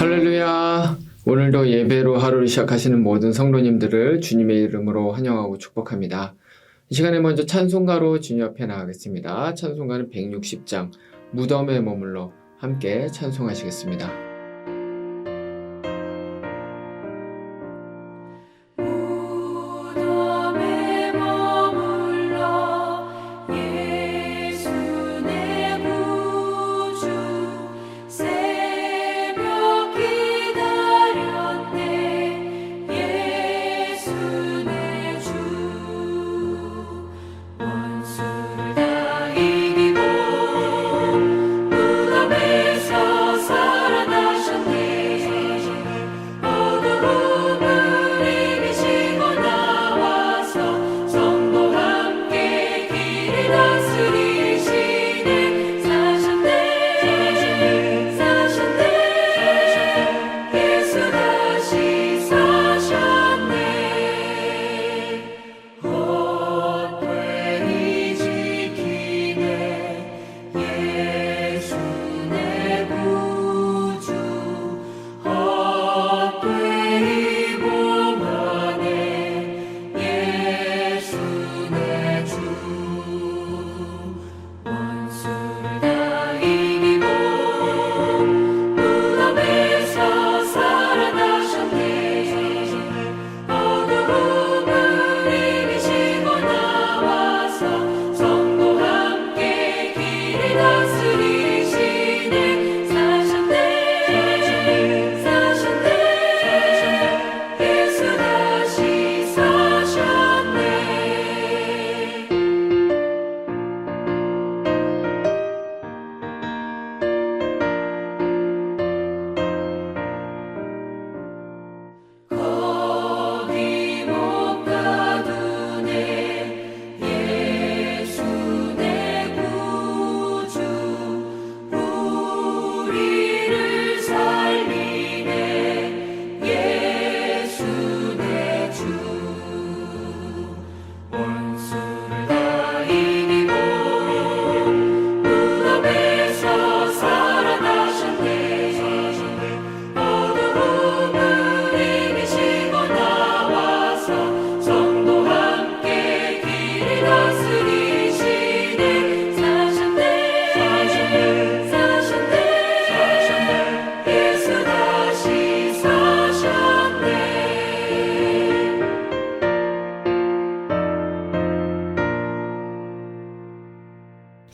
할렐루야. 오늘도 예배로 하루를 시작하시는 모든 성도님들을 주님의 이름으로 환영하고 축복합니다. 이 시간에 먼저 찬송가로 주님 앞에 나가겠습니다. 찬송가는 160장 무덤에 머물러 함께 찬송하시겠습니다.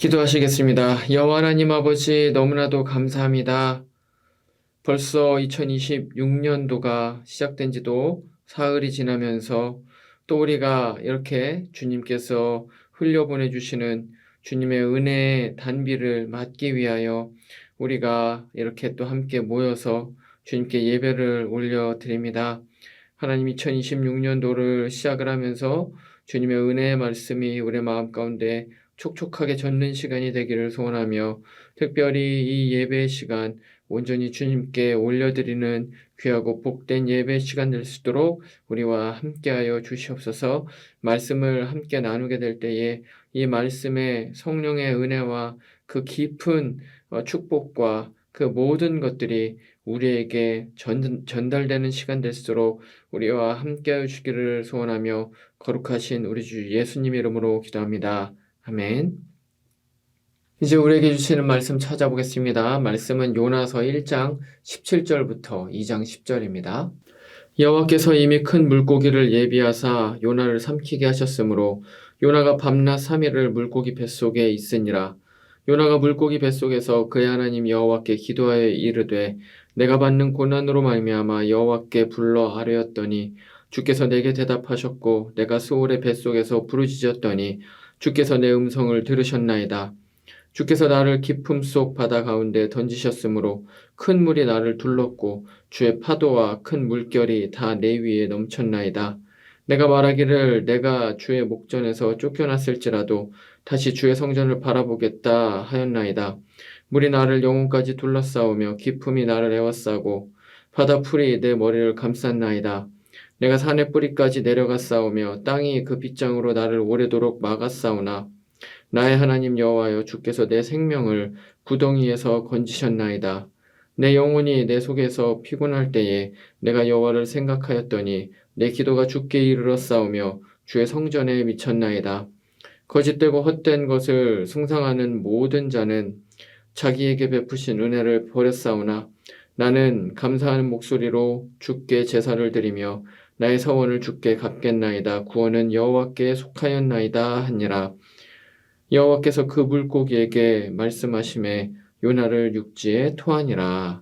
기도하시겠습니다. 여호와 하나님 아버지, 너무나도 감사합니다. 벌써 2026년도가 시작된 지도 사흘이 지나면서 또 우리가 이렇게 주님께서 흘려보내주시는 주님의 은혜의 단비를 맞기 위하여 우리가 이렇게 또 함께 모여서 주님께 예배를 올려드립니다. 하나님, 2026년도를 시작을 하면서 주님의 은혜의 말씀이 우리 마음 가운데 촉촉하게 젖는 시간이 되기를 소원하며, 특별히 이 예배 시간 온전히 주님께 올려드리는 귀하고 복된 예배 시간 될 수 있도록 우리와 함께하여 주시옵소서. 말씀을 함께 나누게 될 때에 이 말씀의 성령의 은혜와 그 깊은 축복과 그 모든 것들이 우리에게 전달되는 시간 될수록 우리와 함께하여 주기를 소원하며 거룩하신 우리 주 예수님 이름으로 기도합니다. 아멘. 이제 우리에게 주시는 말씀 찾아보겠습니다. 말씀은 요나서 1장 17절부터 2장 10절입니다. 여호와께서 이미 큰 물고기를 예비하사 요나를 삼키게 하셨으므로 요나가 밤낮 3일을 물고기 뱃속에 있으니라. 요나가 물고기 뱃속에서 그의 하나님 여호와께 기도하여 이르되 내가 받는 고난으로 말미암아 여호와께 불러 아뢰었더니 주께서 내게 대답하셨고 내가 수올의 뱃속에서 부르짖었더니 주께서 내 음성을 들으셨나이다. 주께서 나를 깊음 속 바다 가운데 던지셨으므로 큰 물이 나를 둘렀고 주의 파도와 큰 물결이 다 내 위에 넘쳤나이다. 내가 말하기를 내가 주의 목전에서 쫓겨났을지라도 다시 주의 성전을 바라보겠다 하였나이다. 물이 나를 영혼까지 둘러싸우며 깊음이 나를 에워싸고 바다 풀이 내 머리를 감쌌나이다. 내가 산의 뿌리까지 내려갔사오며 땅이 그 빗장으로 나를 오래도록 막았사오나 나의 하나님 여호와여, 주께서 내 생명을 구덩이에서 건지셨나이다. 내 영혼이 내 속에서 피곤할 때에 내가 여호와를 생각하였더니 내 기도가 주께 이르렀사오며 주의 성전에 미쳤나이다. 거짓되고 헛된 것을 숭상하는 모든 자는 자기에게 베푸신 은혜를 버렸사오나 나는 감사하는 목소리로 주께 제사를 드리며 나의 서원을 주께 갚겠나이다. 구원은 여호와께 속하였나이다 하니라. 여호와께서 그 물고기에게 말씀하심에 요나를 육지에 토하니라.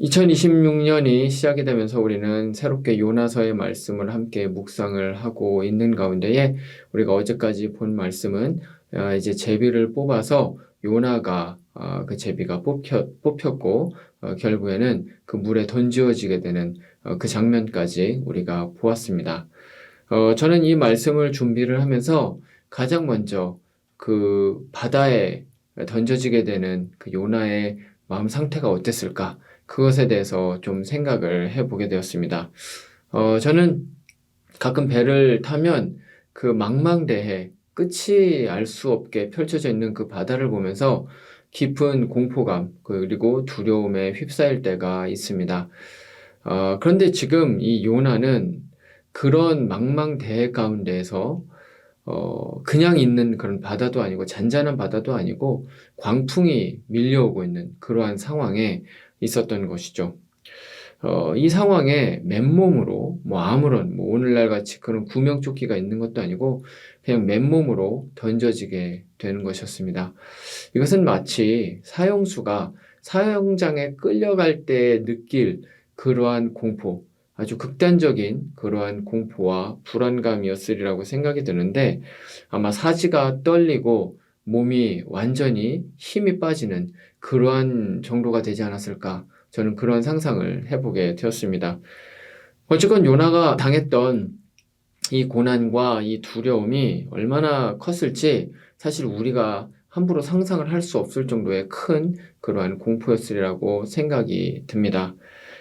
2026년이 시작이 되면서 우리는 새롭게 요나서의 말씀을 함께 묵상을 하고 있는 가운데에 우리가 어제까지 본 말씀은 이제 제비를 뽑아서 요나가 그 제비가 뽑혔고 결국에는 그 물에 던지어지게 되는 그 장면까지 우리가 보았습니다. 저는 이 말씀을 준비를 하면서 가장 먼저 그 바다에 던져지게 되는 그 요나의 마음 상태가 어땠을까? 그것에 대해서 좀 생각을 해보게 되었습니다. 저는 가끔 배를 타면 그 망망대해 끝이 알 수 없게 펼쳐져 있는 그 바다를 보면서 깊은 공포감 그리고 두려움에 휩싸일 때가 있습니다. 그런데 지금 이 요나는 그런 망망대해 가운데에서 그냥 있는 그런 바다도 아니고 잔잔한 바다도 아니고 광풍이 밀려오고 있는 그러한 상황에 있었던 것이죠. 이 상황에 맨몸으로 아무런 오늘날 같이 그런 구명조끼가 있는 것도 아니고 그냥 맨몸으로 던져지게 되는 것이었습니다. 이것은 마치 사형수가 사형장에 끌려갈 때 느낄 그러한 공포, 아주 극단적인 그러한 공포와 불안감이었으리라고 생각이 드는데 아마 사지가 떨리고 몸이 완전히 힘이 빠지는 그러한 정도가 되지 않았을까 저는 그런 상상을 해보게 되었습니다. 어쨌건 요나가 당했던 이 고난과 이 두려움이 얼마나 컸을지 사실 우리가 함부로 상상을 할 수 없을 정도의 큰 그러한 공포였으리라고 생각이 듭니다.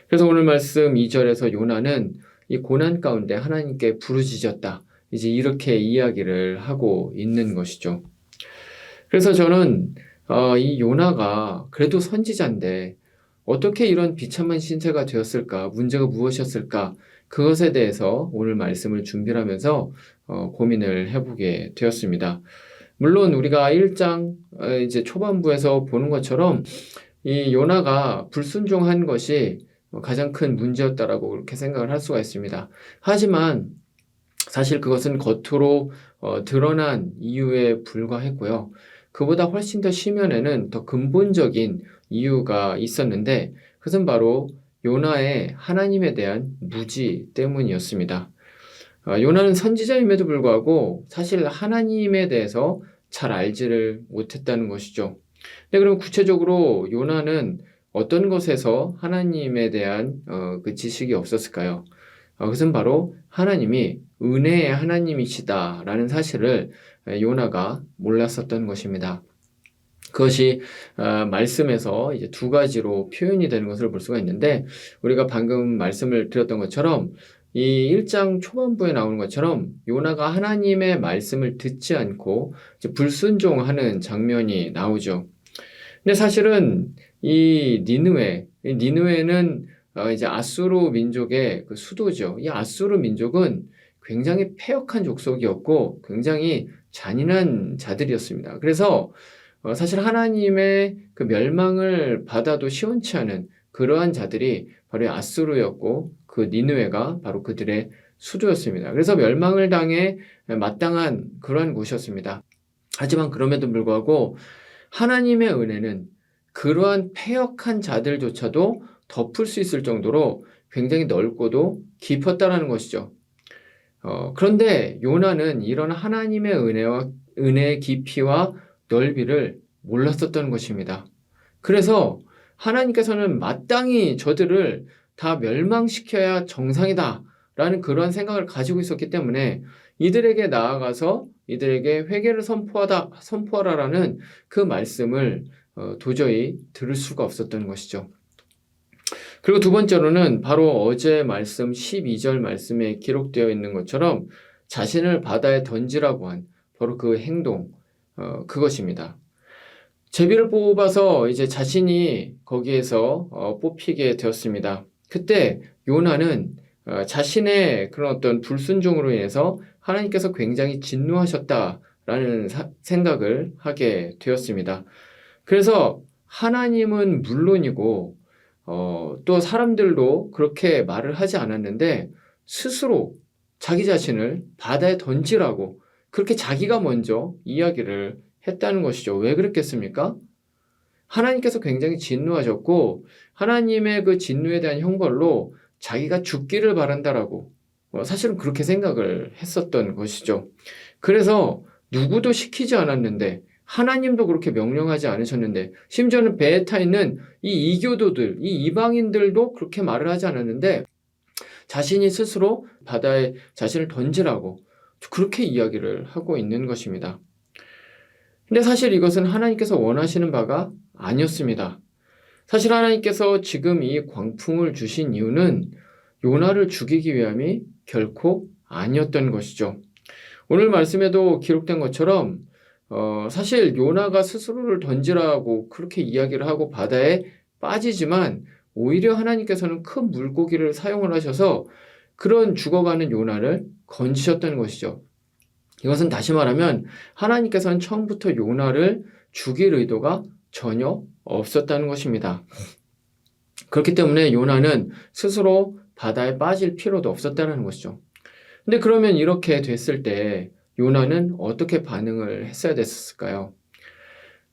그래서 오늘 말씀 2절에서 요나는 이 고난 가운데 하나님께 부르짖었다. 이제 이렇게 이야기를 하고 있는 것이죠. 그래서 저는 이 요나가 그래도 선지자인데 어떻게 이런 비참한 신세가 되었을까? 문제가 무엇이었을까? 그것에 대해서 오늘 말씀을 준비를 하면서 고민을 해보게 되었습니다. 물론 우리가 1장 이제 초반부에서 보는 것처럼 이 요나가 불순종한 것이 가장 큰 문제였다라고 그렇게 생각을 할 수가 있습니다. 하지만 사실 그것은 겉으로 드러난 이유에 불과했고요. 그보다 훨씬 더 심연에는 더 근본적인 이유가 있었는데 그것은 바로 요나의 하나님에 대한 무지 때문이었습니다. 요나는 선지자임에도 불구하고 사실 하나님에 대해서 잘 알지를 못했다는 것이죠. 근데 그럼 구체적으로 요나는 어떤 것에서 하나님에 대한 그 지식이 없었을까요? 그것은 바로 하나님이 은혜의 하나님이시다라는 사실을 요나가 몰랐었던 것입니다. 그것이 말씀에서 이제 두 가지로 표현이 되는 것을 볼 수가 있는데 우리가 방금 말씀을 드렸던 것처럼 이 1장 초반부에 나오는 것처럼 요나가 하나님의 말씀을 듣지 않고 이제 불순종하는 장면이 나오죠. 근데 사실은 이 니느웨는 이제 아수르 민족의 그 수도죠. 이 아수르 민족은 굉장히 패역한 족속이었고 굉장히 잔인한 자들이었습니다. 그래서 사실 하나님의 그 멸망을 받아도 시원치 않은 그러한 자들이 바로 아수르였고 그 니느웨가 바로 그들의 수도였습니다. 그래서 멸망을 당해 마땅한 그러한 곳이었습니다. 하지만 그럼에도 불구하고 하나님의 은혜는 그러한 패역한 자들조차도 덮을 수 있을 정도로 굉장히 넓고도 깊었다라는 것이죠. 그런데 요나는 이런 하나님의 은혜의 깊이와 넓이를 몰랐었던 것입니다. 그래서 하나님께서는 마땅히 저들을 다 멸망시켜야 정상이다라는 그러한 생각을 가지고 있었기 때문에 이들에게 나아가서 이들에게 회개를 선포하라라는 그 말씀을 도저히 들을 수가 없었던 것이죠. 그리고 두 번째로는 바로 어제 말씀 12절 말씀에 기록되어 있는 것처럼 자신을 바다에 던지라고 한 바로 그 행동, 그것입니다. 제비를 뽑아서 이제 자신이 거기에서 뽑히게 되었습니다. 그때 요나는 자신의 그런 어떤 불순종으로 인해서 하나님께서 굉장히 진노하셨다라는 생각을 하게 되었습니다. 그래서 하나님은 물론이고 또 사람들도 그렇게 말을 하지 않았는데 스스로 자기 자신을 바다에 던지라고 그렇게 자기가 먼저 이야기를 했다는 것이죠. 왜 그랬겠습니까? 하나님께서 굉장히 진노하셨고 하나님의 그 진노에 대한 형벌로 자기가 죽기를 바란다라고 사실은 그렇게 생각을 했었던 것이죠. 그래서 누구도 시키지 않았는데 하나님도 그렇게 명령하지 않으셨는데 심지어는 배에 타 있는 이 이교도들, 이 이방인들도 그렇게 말을 하지 않았는데 자신이 스스로 바다에 자신을 던지라고 그렇게 이야기를 하고 있는 것입니다. 근데 사실 이것은 하나님께서 원하시는 바가 아니었습니다. 사실 하나님께서 지금 이 광풍을 주신 이유는 요나를 죽이기 위함이 결코 아니었던 것이죠. 오늘 말씀에도 기록된 것처럼 사실 요나가 스스로를 던지라고 그렇게 이야기를 하고 바다에 빠지지만 오히려 하나님께서는 큰 물고기를 사용을 하셔서 그런 죽어가는 요나를 건지셨다는 것이죠. 이것은 다시 말하면 하나님께서는 처음부터 요나를 죽일 의도가 전혀 없었다는 것입니다. 그렇기 때문에 요나는 스스로 바다에 빠질 필요도 없었다는 것이죠. 근데 그러면 이렇게 됐을 때 요나는 어떻게 반응을 했어야 됐을까요?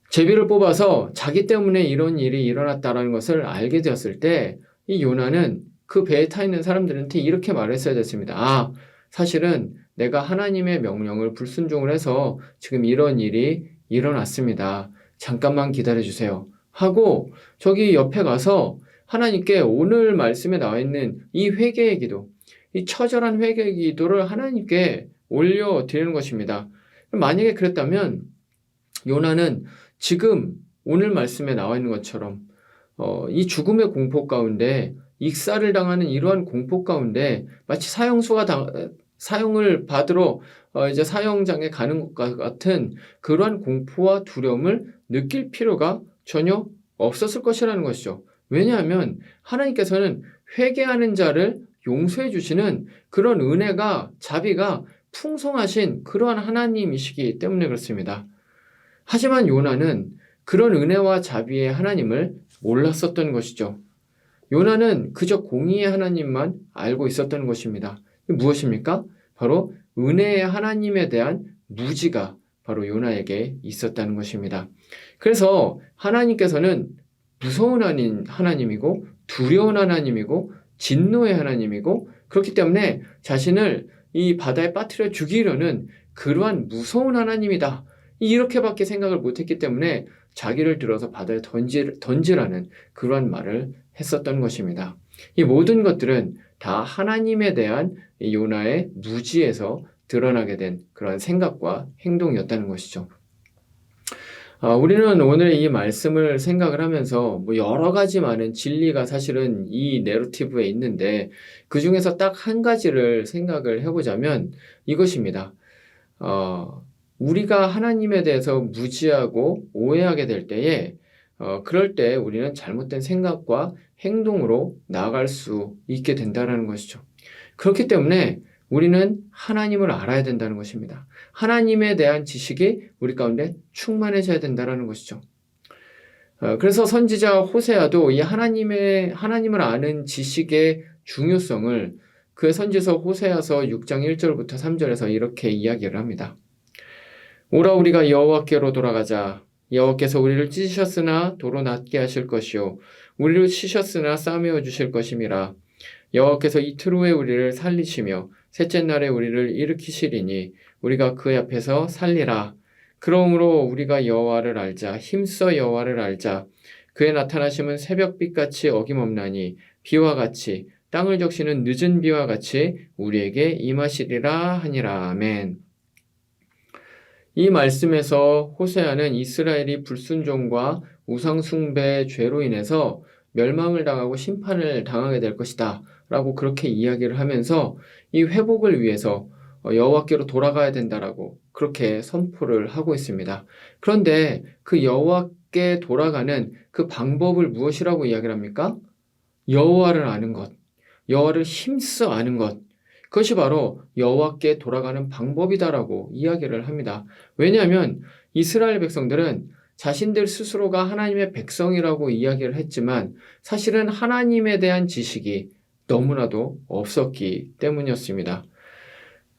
제비를 뽑아서 자기 때문에 이런 일이 일어났다는 것을 알게 되었을 때 이 요나는 그 배에 타 있는 사람들한테 이렇게 말했어야 됐습니다. 아, 사실은 내가 하나님의 명령을 불순종을 해서 지금 이런 일이 일어났습니다. 잠깐만 기다려주세요. 하고 저기 옆에 가서 하나님께 오늘 말씀에 나와 있는 이 회개의 기도, 이 처절한 회개의 기도를 하나님께 올려드리는 것입니다. 만약에 그랬다면 요나는 지금 오늘 말씀에 나와 있는 것처럼 이 죽음의 공포 가운데 익사를 당하는 이러한 공포 가운데 마치 사형을 받으러 이제 사형장에 가는 것과 같은 그러한 공포와 두려움을 느낄 필요가 전혀 없었을 것이라는 것이죠. 왜냐하면 하나님께서는 회개하는 자를 용서해 주시는 그런 은혜가 자비가 풍성하신 그러한 하나님이시기 때문에 그렇습니다. 하지만 요나는 그런 은혜와 자비의 하나님을 몰랐었던 것이죠. 요나는 그저 공의의 하나님만 알고 있었던 것입니다. 무엇입니까? 바로 은혜의 하나님에 대한 무지가 바로 요나에게 있었다는 것입니다. 그래서 하나님께서는 무서운 하나님이고 두려운 하나님이고 진노의 하나님이고 그렇기 때문에 자신을 이 바다에 빠뜨려 죽이려는 그러한 무서운 하나님이다. 이렇게밖에 생각을 못했기 때문에 자기를 들어서 바다에 던지라는 그러한 말을 했었던 것입니다. 이 모든 것들은 다 하나님에 대한 요나의 무지에서 드러나게 된 그런 생각과 행동이었다는 것이죠. 우리는 오늘 이 말씀을 생각을 하면서 여러 가지 많은 진리가 사실은 이 내러티브에 있는데 그 중에서 딱 한 가지를 생각을 해보자면 이것입니다. 우리가 하나님에 대해서 무지하고 오해하게 될 때에 그럴 때 우리는 잘못된 생각과 행동으로 나아갈 수 있게 된다는 것이죠. 그렇기 때문에 우리는 하나님을 알아야 된다는 것입니다. 하나님에 대한 지식이 우리 가운데 충만해져야 된다는 것이죠. 그래서 선지자 호세아도 이 하나님을 아는 지식의 중요성을 그의 선지서 호세아서 6장 1절부터 3절에서 이렇게 이야기를 합니다. 오라 우리가 여호와께로 돌아가자. 여호와께서 우리를 찢으셨으나 도로 낫게 하실 것이요 우리를 치셨으나 싸매어 주실 것임이라. 여호와께서 이틀 후에 우리를 살리시며 셋째 날에 우리를 일으키시리니 우리가 그의 앞에서 살리라. 그러므로 우리가 여호와를 알자. 힘써 여호와를 알자. 그의 나타나심은 새벽빛같이 어김없나니 비와 같이 땅을 적시는 늦은 비와 같이 우리에게 임하시리라 하니라. 아멘. 이 말씀에서 호세아는 이스라엘이 불순종과 우상숭배의 죄로 인해서 멸망을 당하고 심판을 당하게 될 것이다 라고 그렇게 이야기를 하면서 이 회복을 위해서 여호와께로 돌아가야 된다라고 그렇게 선포를 하고 있습니다. 그런데 그 여호와께 돌아가는 그 방법을 무엇이라고 이야기를 합니까? 여호와를 아는 것, 여호와를 힘써 아는 것, 그것이 바로 여호와께 돌아가는 방법이다라고 이야기를 합니다. 왜냐하면 이스라엘 백성들은 자신들 스스로가 하나님의 백성이라고 이야기를 했지만 사실은 하나님에 대한 지식이 너무나도 없었기 때문이었습니다.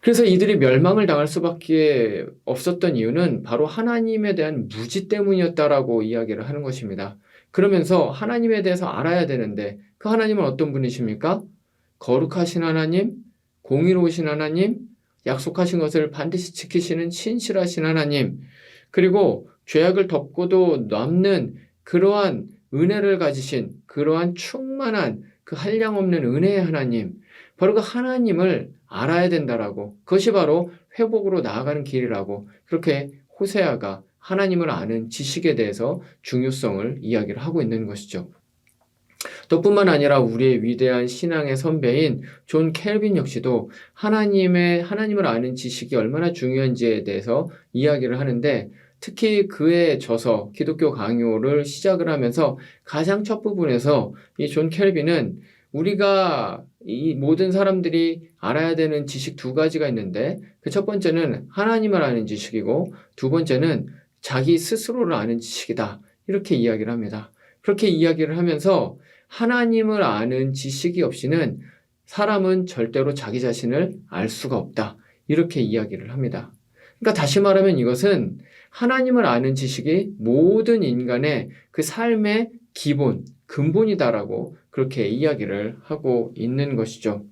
그래서 이들이 멸망을 당할 수밖에 없었던 이유는 바로 하나님에 대한 무지 때문이었다라고 이야기를 하는 것입니다. 그러면서 하나님에 대해서 알아야 되는데 그 하나님은 어떤 분이십니까? 거룩하신 하나님, 공의로우신 하나님, 약속하신 것을 반드시 지키시는 신실하신 하나님, 그리고 죄악을 덮고도 남는 그러한 은혜를 가지신 그러한 충만한 그 한량없는 은혜의 하나님, 바로 그 하나님을 알아야 된다라고, 그것이 바로 회복으로 나아가는 길이라고, 그렇게 호세아가 하나님을 아는 지식에 대해서 중요성을 이야기를 하고 있는 것이죠. 또 뿐만 아니라 우리의 위대한 신앙의 선배인 존 켈빈 역시도 하나님을 아는 지식이 얼마나 중요한지에 대해서 이야기를 하는데, 특히 그의 저서 기독교 강요를 시작을 하면서 가장 첫 부분에서 이 존 켈빈은 우리가 이 모든 사람들이 알아야 되는 지식 두 가지가 있는데, 그 첫 번째는 하나님을 아는 지식이고 두 번째는 자기 스스로를 아는 지식이다, 이렇게 이야기를 합니다. 그렇게 이야기를 하면서 하나님을 아는 지식이 없이는 사람은 절대로 자기 자신을 알 수가 없다, 이렇게 이야기를 합니다. 그러니까 다시 말하면 이것은 하나님을 아는 지식이 모든 인간의 그 삶의 기본, 근본이다라고 그렇게 이야기를 하고 있는 것이죠.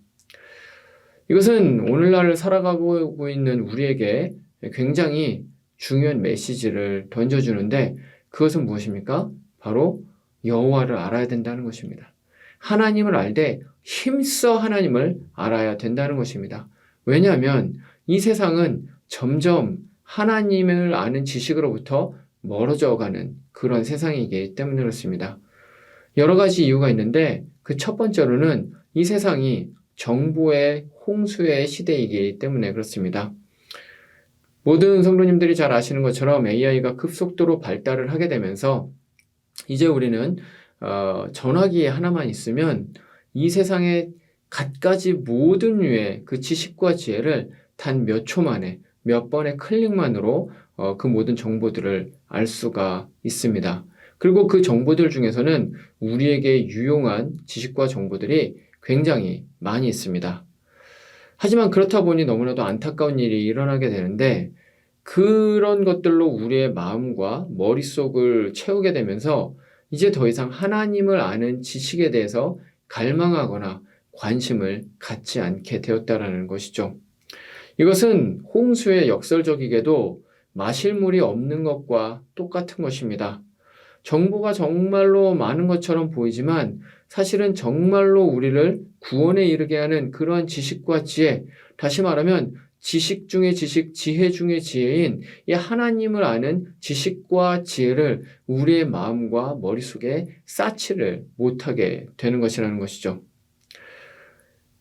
이것은 오늘날을 살아가고 있는 우리에게 굉장히 중요한 메시지를 던져주는데, 그것은 무엇입니까? 바로 여호와를 알아야 된다는 것입니다. 하나님을 알되 힘써 하나님을 알아야 된다는 것입니다. 왜냐하면 이 세상은 점점 하나님을 아는 지식으로부터 멀어져 가는 그런 세상이기 때문에 그렇습니다. 여러 가지 이유가 있는데 그 첫 번째로는 이 세상이 정보의 홍수의 시대이기 때문에 그렇습니다. 모든 성도님들이 잘 아시는 것처럼 AI가 급속도로 발달을 하게 되면서 이제 우리는 전화기 하나만 있으면 이 세상의 갖가지 모든 류의 그 지식과 지혜를 단 몇 초 만에 몇 번의 클릭만으로 그 모든 정보들을 알 수가 있습니다. 그리고 그 정보들 중에서는 우리에게 유용한 지식과 정보들이 굉장히 많이 있습니다. 하지만 그렇다 보니 너무나도 안타까운 일이 일어나게 되는데, 그런 것들로 우리의 마음과 머릿속을 채우게 되면서 이제 더 이상 하나님을 아는 지식에 대해서 갈망하거나 관심을 갖지 않게 되었다라는 것이죠. 이것은 홍수의 역설적이게도 마실 물이 없는 것과 똑같은 것입니다. 정보가 정말로 많은 것처럼 보이지만 사실은 정말로 우리를 구원에 이르게 하는 그러한 지식과 지혜, 다시 말하면 지식 중의 지식, 지혜 중의 지혜인 이 하나님을 아는 지식과 지혜를 우리의 마음과 머릿속에 쌓지를 못하게 되는 것이라는 것이죠.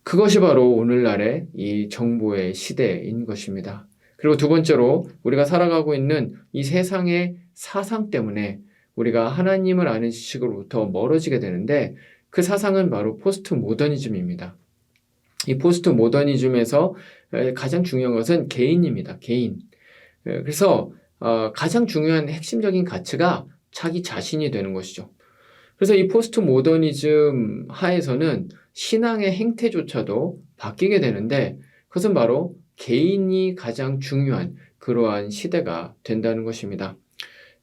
그것이 바로 오늘날의 이 정보의 시대인 것입니다. 그리고 두 번째로 우리가 살아가고 있는 이 세상의 사상 때문에 우리가 하나님을 아는 지식으로부터 멀어지게 되는데, 그 사상은 바로 포스트 모더니즘입니다. 이 포스트 모더니즘에서 가장 중요한 것은 개인입니다. 개인. 그래서 가장 중요한 핵심적인 가치가 자기 자신이 되는 것이죠. 그래서 이 포스트 모더니즘 하에서는 신앙의 행태조차도 바뀌게 되는데, 그것은 바로 개인이 가장 중요한 그러한 시대가 된다는 것입니다.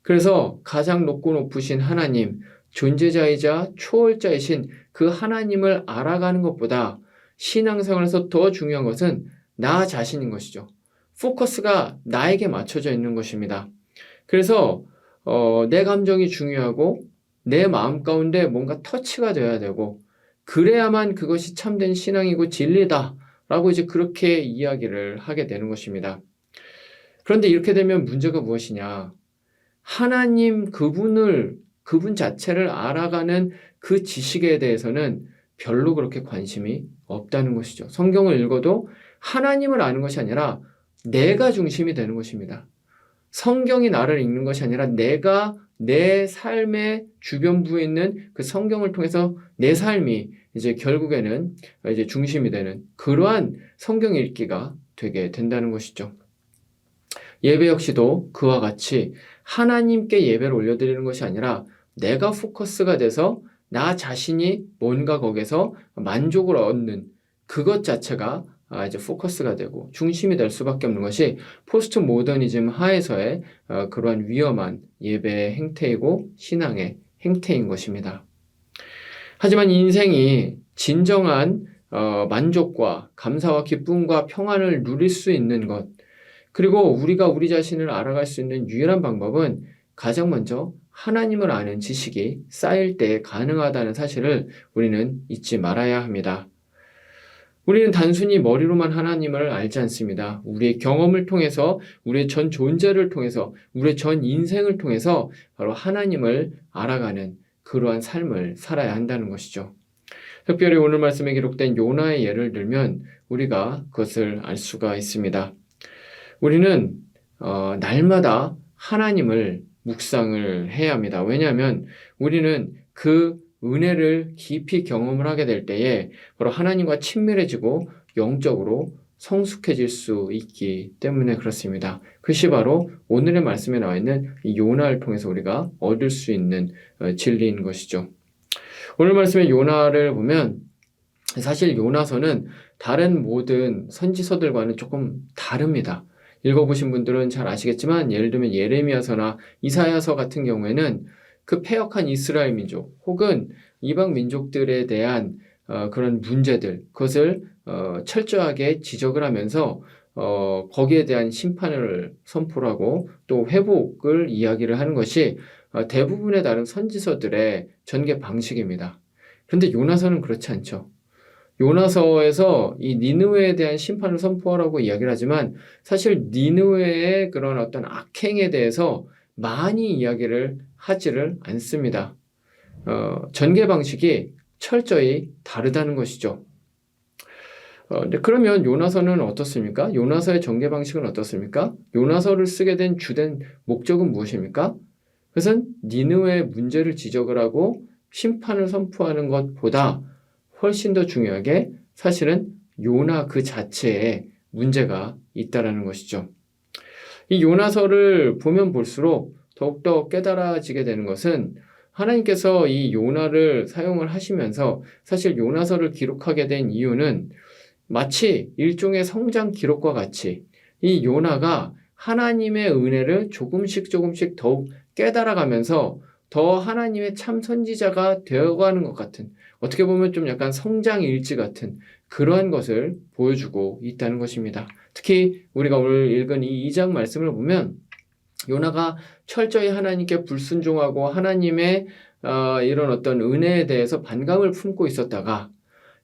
그래서 가장 높고 높으신 하나님, 존재자이자 초월자이신 그 하나님을 알아가는 것보다 신앙생활에서 더 중요한 것은 나 자신인 것이죠. 포커스가 나에게 맞춰져 있는 것입니다. 그래서 내 감정이 중요하고 내 마음 가운데 뭔가 터치가 돼야 되고, 그래야만 그것이 참된 신앙이고 진리다라고 이제 그렇게 이야기를 하게 되는 것입니다. 그런데 이렇게 되면 문제가 무엇이냐? 하나님 그분 자체를 알아가는 그 지식에 대해서는 별로 그렇게 관심이 없다는 것이죠. 성경을 읽어도 하나님을 아는 것이 아니라 내가 중심이 되는 것입니다. 성경이 나를 읽는 것이 아니라 내가 내 삶의 주변부에 있는 그 성경을 통해서 내 삶이 이제 결국에는 이제 중심이 되는 그러한 성경 읽기가 되게 된다는 것이죠. 예배 역시도 그와 같이 하나님께 예배를 올려드리는 것이 아니라 내가 포커스가 돼서 나 자신이 뭔가 거기서 만족을 얻는 그것 자체가 이제 포커스가 되고 중심이 될 수밖에 없는 것이 포스트 모더니즘 하에서의 그러한 위험한 예배의 행태이고 신앙의 행태인 것입니다. 하지만 인생이 진정한 만족과 감사와 기쁨과 평안을 누릴 수 있는 것, 그리고 우리가 우리 자신을 알아갈 수 있는 유일한 방법은 가장 먼저 하나님을 아는 지식이 쌓일 때 가능하다는 사실을 우리는 잊지 말아야 합니다. 우리는 단순히 머리로만 하나님을 알지 않습니다. 우리의 경험을 통해서, 우리의 전 존재를 통해서, 우리의 전 인생을 통해서 바로 하나님을 알아가는 그러한 삶을 살아야 한다는 것이죠. 특별히 오늘 말씀에 기록된 요나의 예를 들면 우리가 그것을 알 수가 있습니다. 우리는 날마다 하나님을 묵상을 해야 합니다. 왜냐하면 우리는 그 은혜를 깊이 경험을 하게 될 때에 바로 하나님과 친밀해지고 영적으로 성숙해질 수 있기 때문에 그렇습니다. 그것이 바로 오늘의 말씀에 나와 있는 이 요나를 통해서 우리가 얻을 수 있는 진리인 것이죠. 오늘 말씀의 요나를 보면 사실 요나서는 다른 모든 선지서들과는 조금 다릅니다. 읽어보신 분들은 잘 아시겠지만 예를 들면 예레미야서나 이사야서 같은 경우에는 그 패역한 이스라엘 민족 혹은 이방 민족들에 대한 그런 문제들, 그것을 철저하게 지적을 하면서 거기에 대한 심판을 선포를 하고 또 회복을 이야기를 하는 것이 대부분의 다른 선지서들의 전개 방식입니다. 그런데 요나서는 그렇지 않죠. 요나서에서 이 니느웨에 대한 심판을 선포하라고 이야기를 하지만 사실 니느웨의 그런 어떤 악행에 대해서 많이 이야기를 하지를 않습니다. 전개 방식이 철저히 다르다는 것이죠. 근데 그러면 요나서는 어떻습니까? 요나서의 전개 방식은 어떻습니까? 요나서를 쓰게 된 주된 목적은 무엇입니까? 그것은 니느웨의 문제를 지적을 하고 심판을 선포하는 것보다 훨씬 더 중요하게 사실은 요나 그 자체에 문제가 있다라는 것이죠. 이 요나서를 보면 볼수록 더욱더 깨달아지게 되는 것은 하나님께서 이 요나를 사용을 하시면서 사실 요나서를 기록하게 된 이유는 마치 일종의 성장 기록과 같이 이 요나가 하나님의 은혜를 조금씩 더욱 깨달아가면서 더 하나님의 참 선지자가 되어가는 것 같은, 어떻게 보면 좀 약간 성장 일지 같은 그러한 것을 보여주고 있다는 것입니다. 특히 우리가 오늘 읽은 이 2장 말씀을 보면 요나가 철저히 하나님께 불순종하고 하나님의 이런 어떤 은혜에 대해서 반감을 품고 있었다가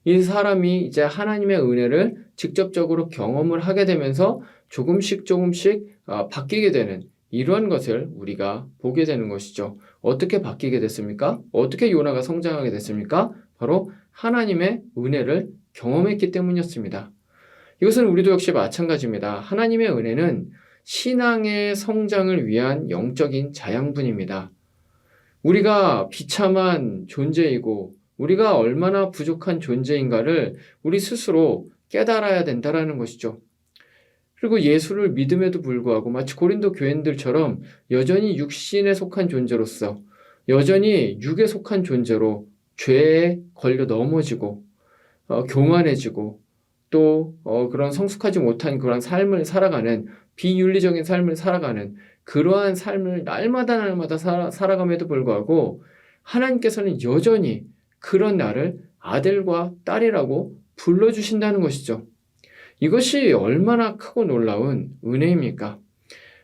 이 사람이 이제 하나님의 은혜를 직접적으로 경험을 하게 되면서 조금씩 바뀌게 되는 이러한 것을 우리가 보게 되는 것이죠. 어떻게 바뀌게 됐습니까? 어떻게 요나가 성장하게 됐습니까? 바로 하나님의 은혜를 경험했기 때문이었습니다. 이것은 우리도 역시 마찬가지입니다. 하나님의 은혜는 신앙의 성장을 위한 영적인 자양분입니다. 우리가 비참한 존재이고 우리가 얼마나 부족한 존재인가를 우리 스스로 깨달아야 된다는 것이죠. 그리고 예수를 믿음에도 불구하고 마치 고린도 교인들처럼 여전히 육신에 속한 존재로서 여전히 육에 속한 존재로 죄에 걸려 넘어지고 교만해지고 또 그런 성숙하지 못한 그런 삶을 살아가는 비윤리적인 삶을 살아가는 그러한 삶을 날마다 살아감에도 불구하고 하나님께서는 여전히 그런 나를 아들과 딸이라고 불러주신다는 것이죠. 이것이 얼마나 크고 놀라운 은혜입니까?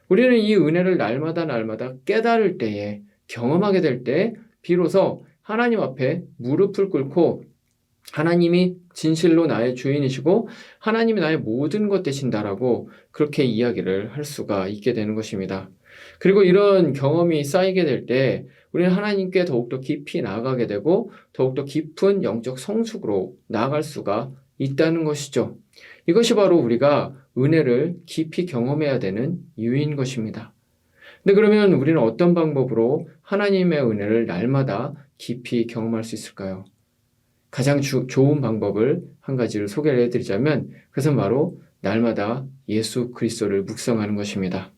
우리는 이 은혜를 날마다 깨달을 때에 경험하게 될 때 비로소 하나님 앞에 무릎을 꿇고 하나님이 진실로 나의 주인이시고 하나님이 나의 모든 것 되신다라고 그렇게 이야기를 할 수가 있게 되는 것입니다. 그리고 이런 경험이 쌓이게 될 때 우리는 하나님께 더욱더 깊이 나아가게 되고 더욱더 깊은 영적 성숙으로 나아갈 수가 있다는 것이죠. 이것이 바로 우리가 은혜를 깊이 경험해야 되는 이유인 것입니다. 근데 그러면 우리는 어떤 방법으로 하나님의 은혜를 날마다 깊이 경험할 수 있을까요? 가장 좋은 방법을 한 가지를 소개를 해드리자면 그것은 바로 날마다 예수 그리스도를 묵상하는 것입니다.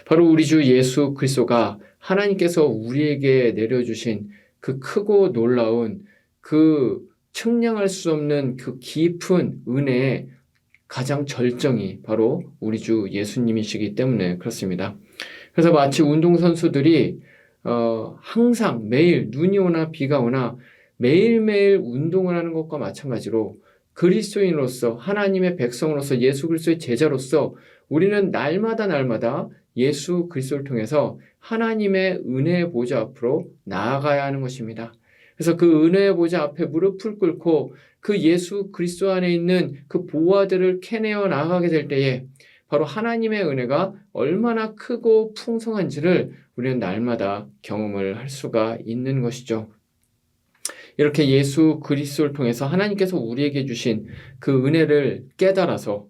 바로 우리 주 예수 그리스도가 하나님께서 우리에게 내려주신 그 크고 놀라운 그 측량할 수 없는 그 깊은 은혜의 가장 절정이 바로 우리 주 예수님이시기 때문에 그렇습니다. 그래서 마치 운동선수들이 항상 매일 눈이 오나 비가 오나 매일매일 운동을 하는 것과 마찬가지로 그리스도인으로서 하나님의 백성으로서 예수 그리스도의 제자로서 우리는 날마다 예수 그리스도를 통해서 하나님의 은혜의 보좌 앞으로 나아가야 하는 것입니다. 그래서 그 은혜의 보좌 앞에 무릎을 꿇고 그 예수 그리스도 안에 있는 그 보화들을 캐내어 나아가게 될 때에 바로 하나님의 은혜가 얼마나 크고 풍성한지를 우리는 날마다 경험을 할 수가 있는 것이죠. 이렇게 예수 그리스도를 통해서 하나님께서 우리에게 주신 그 은혜를 깨달아서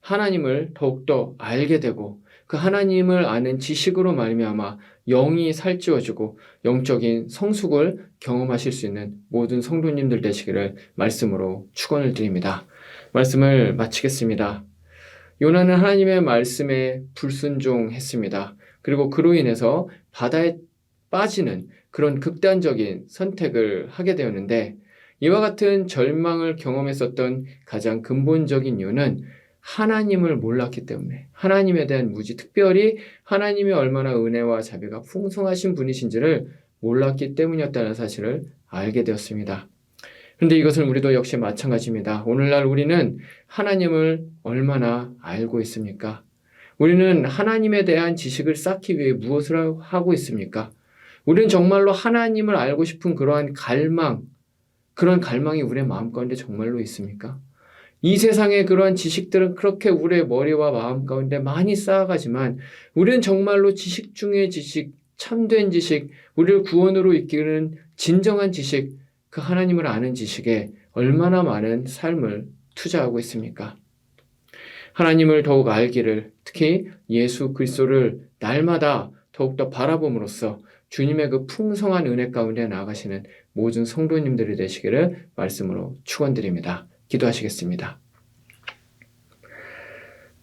하나님을 더욱더 알게 되고 그 하나님을 아는 지식으로 말미암아 영이 살찌워지고 영적인 성숙을 경험하실 수 있는 모든 성도님들 되시기를 말씀으로 축원을 드립니다. 말씀을 마치겠습니다. 요나는 하나님의 말씀에 불순종했습니다. 그리고 그로 인해서 바다에 빠지는 그런 극단적인 선택을 하게 되었는데 이와 같은 절망을 경험했었던 가장 근본적인 이유는 하나님을 몰랐기 때문에 하나님에 대한 무지, 특별히 하나님이 얼마나 은혜와 자비가 풍성하신 분이신지를 몰랐기 때문이었다는 사실을 알게 되었습니다. 그런데 이것은 우리도 역시 마찬가지입니다. 오늘날 우리는 하나님을 얼마나 알고 있습니까? 우리는 하나님에 대한 지식을 쌓기 위해 무엇을 하고 있습니까? 우리는 정말로 하나님을 알고 싶은 그러한 그런 갈망이 우리의 마음 가운데 정말로 있습니까? 이 세상의 그러한 지식들은 그렇게 우리의 머리와 마음 가운데 많이 쌓아가지만 우리는 정말로 지식 중의 지식, 참된 지식, 우리를 구원으로 이끄는 진정한 지식, 그 하나님을 아는 지식에 얼마나 많은 삶을 투자하고 있습니까? 하나님을 더욱 알기를, 특히 예수 그리스도를 날마다 더욱더 바라봄으로써 주님의 그 풍성한 은혜 가운데 나아가시는 모든 성도님들이 되시기를 말씀으로 축원드립니다. 기도하시겠습니다.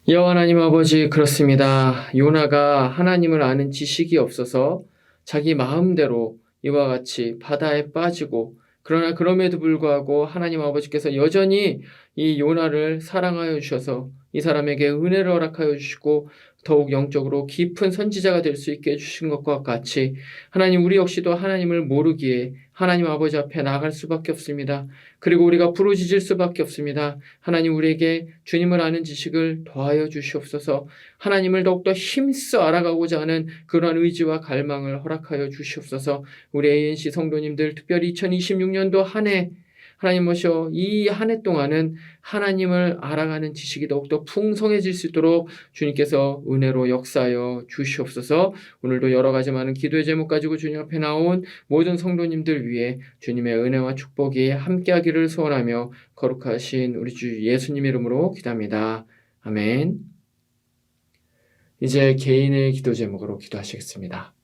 여호와 하나님 아버지, 그렇습니다. 요나가 하나님을 아는 지식이 없어서 자기 마음대로 이와 같이 바다에 빠지고, 그러나 그럼에도 불구하고 하나님 아버지께서 여전히 이 요나를 사랑하여 주셔서 이 사람에게 은혜를 허락하여 주시고 더욱 영적으로 깊은 선지자가 될 수 있게 해주신 것과 같이 하나님, 우리 역시도 하나님을 모르기에 하나님 아버지 앞에 나갈 수밖에 없습니다. 그리고 우리가 부르짖을 수밖에 없습니다. 하나님, 우리에게 주님을 아는 지식을 더하여 주시옵소서. 하나님을 더욱더 힘써 알아가고자 하는 그러한 의지와 갈망을 허락하여 주시옵소서. 우리 ANC 성도님들, 특별히 2026년도 한 해 하나님 모셔 이 한 해 동안은 하나님을 알아가는 지식이 더욱더 풍성해질 수 있도록 주님께서 은혜로 역사하여 주시옵소서. 오늘도 여러 가지 많은 기도의 제목 가지고 주님 앞에 나온 모든 성도님들 위해 주님의 은혜와 축복이 함께하기를 소원하며 거룩하신 우리 주 예수님 이름으로 기도합니다. 아멘. 이제 개인의 기도 제목으로 기도하시겠습니다.